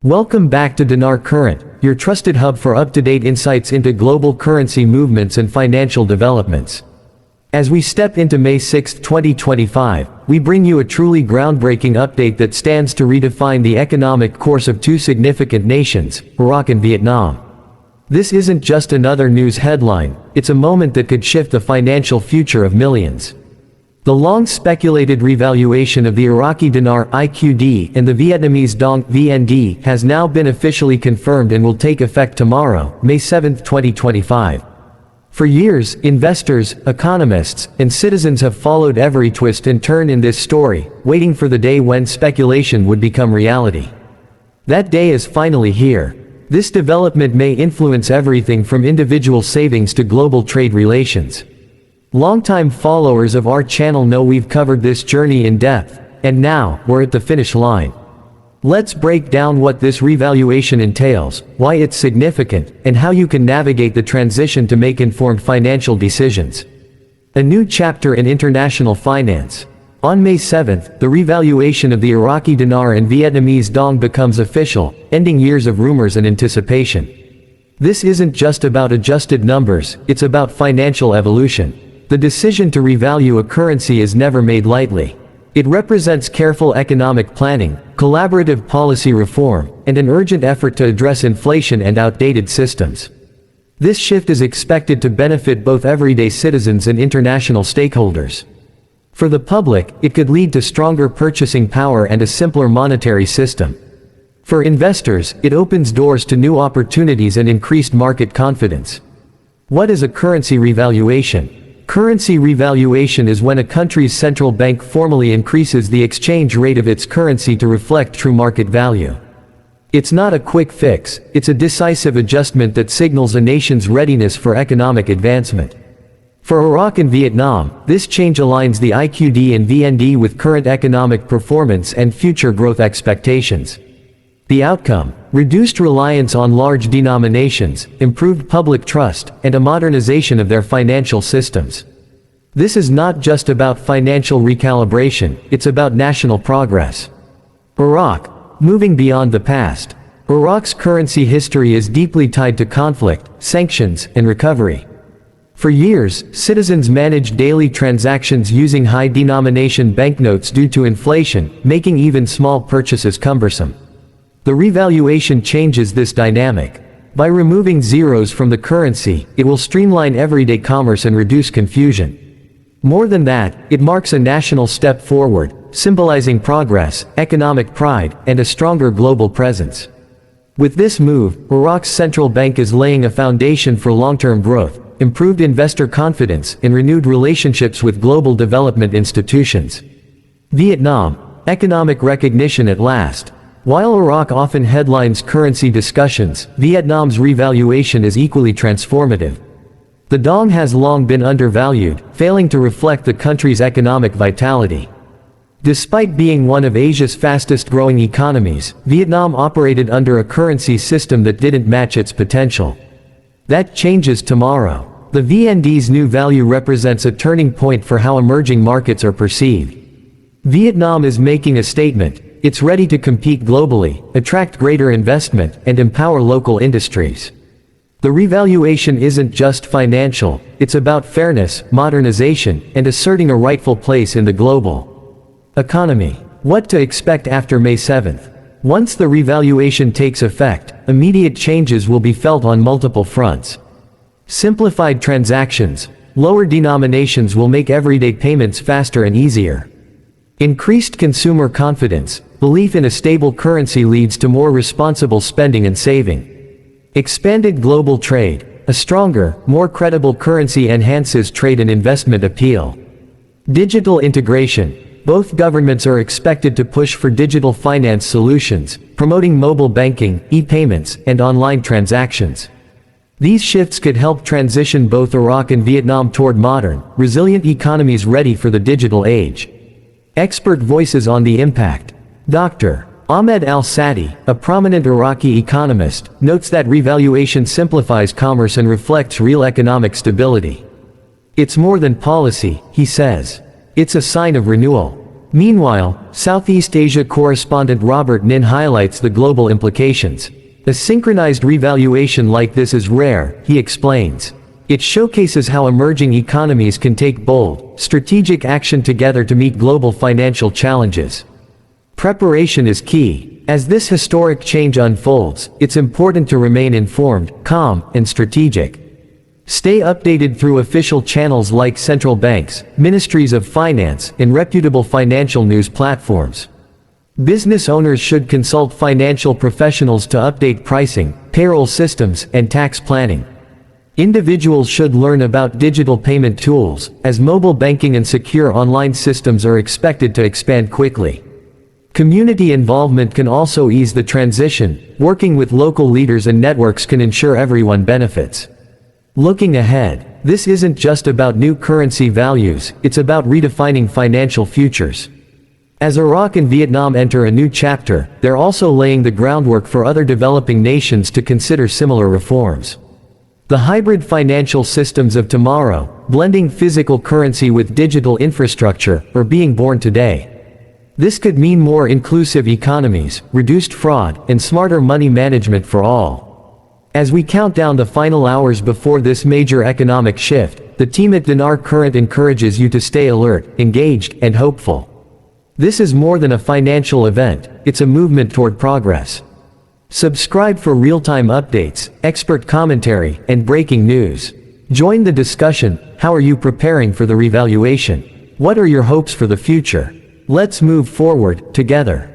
Welcome back to Dinar Current, your trusted hub for up-to-date insights into global currency movements and financial developments. As we step into May 6, 2025, we bring you a truly groundbreaking update that stands to redefine the economic course of two significant nations, Iraq and Vietnam. This isn't just another news headline, it's a moment that could shift the financial future of millions. The long-speculated revaluation of the Iraqi Dinar (IQD) and the Vietnamese Dong (VND) has now been officially confirmed and will take effect tomorrow, May 7, 2025. For years, investors, economists, and citizens have followed every twist and turn in this story, waiting for the day when speculation would become reality. That day is finally here. This development may influence everything from individual savings to global trade relations. Longtime followers of our channel know we've covered this journey in depth, and now, we're at the finish line. Let's break down what this revaluation entails, why it's significant, and how you can navigate the transition to make informed financial decisions. A new chapter in international finance. On May 7, the revaluation of the Iraqi Dinar and Vietnamese Dong becomes official, ending years of rumors and anticipation. This isn't just about adjusted numbers, it's about financial evolution. The decision to revalue a currency is never made lightly. It represents careful economic planning, collaborative policy reform, and an urgent effort to address inflation and outdated systems. This shift is expected to benefit both everyday citizens and international stakeholders. For the public, it could lead to stronger purchasing power and a simpler monetary system. For investors, it opens doors to new opportunities and increased market confidence. What is a currency revaluation? Currency revaluation is when a country's central bank formally increases the exchange rate of its currency to reflect true market value. It's not a quick fix, it's a decisive adjustment that signals a nation's readiness for economic advancement. For Iraq and Vietnam, this change aligns the IQD and VND with current economic performance and future growth expectations. The outcome: reduced reliance on large denominations, improved public trust, and a modernization of their financial systems. This is not just about financial recalibration, it's about national progress. Iraq, moving beyond the past. Iraq's currency history is deeply tied to conflict, sanctions, and recovery. For years, citizens managed daily transactions using high-denomination banknotes due to inflation, making even small purchases cumbersome. The revaluation changes this dynamic. By removing zeros from the currency, it will streamline everyday commerce and reduce confusion. More than that, it marks a national step forward, symbolizing progress, economic pride, and a stronger global presence. With this move, Iraq's central bank is laying a foundation for long-term growth, improved investor confidence, and renewed relationships with global development institutions. Vietnam, economic recognition at last. While Iraq often headlines currency discussions, Vietnam's revaluation is equally transformative. The dong has long been undervalued, failing to reflect the country's economic vitality. Despite being one of Asia's fastest-growing economies, Vietnam operated under a currency system that didn't match its potential. That changes tomorrow. The VND's new value represents a turning point for how emerging markets are perceived. Vietnam is making a statement. It's ready to compete globally, attract greater investment, and empower local industries. The revaluation isn't just financial, it's about fairness, modernization, and asserting a rightful place in the global economy. What to expect after May 7? Once the revaluation takes effect, immediate changes will be felt on multiple fronts. Simplified transactions, lower denominations will make everyday payments faster and easier. Increased consumer confidence, belief in a stable currency leads to more responsible spending and saving. Expanded global trade, a stronger, more credible currency enhances trade and investment appeal. Digital integration, both governments are expected to push for digital finance solutions, promoting mobile banking, e-payments, and online transactions. These shifts could help transition both Iraq and Vietnam toward modern, resilient economies ready for the digital age. Expert voices on the impact. Dr. Ahmed Al-Sadi, a prominent Iraqi economist, notes that revaluation simplifies commerce and reflects real economic stability. It's more than policy, he says. It's a sign of renewal. Meanwhile, Southeast Asia correspondent Robert Nin highlights the global implications. A synchronized revaluation like this is rare, he explains. It showcases how emerging economies can take bold, strategic action together to meet global financial challenges. Preparation is key. As this historic change unfolds, it's important to remain informed, calm, and strategic. Stay updated through official channels like central banks, ministries of finance, and reputable financial news platforms. Business owners should consult financial professionals to update pricing, payroll systems, and tax planning. Individuals should learn about digital payment tools, as mobile banking and secure online systems are expected to expand quickly. Community involvement can also ease the transition. Working with local leaders and networks can ensure everyone benefits. Looking ahead, this isn't just about new currency values, it's about redefining financial futures. As Iraq and Vietnam enter a new chapter, they're also laying the groundwork for other developing nations to consider similar reforms. The hybrid financial systems of tomorrow, blending physical currency with digital infrastructure, are being born today. This could mean more inclusive economies, reduced fraud, and smarter money management for all. As we count down the final hours before this major economic shift, the team at Dinar Current encourages you to stay alert, engaged, and hopeful. This is more than a financial event, it's a movement toward progress. Subscribe for real-time updates, expert commentary, and breaking news. Join the discussion. How are you preparing for the revaluation? What are your hopes for the future? Let's move forward, together.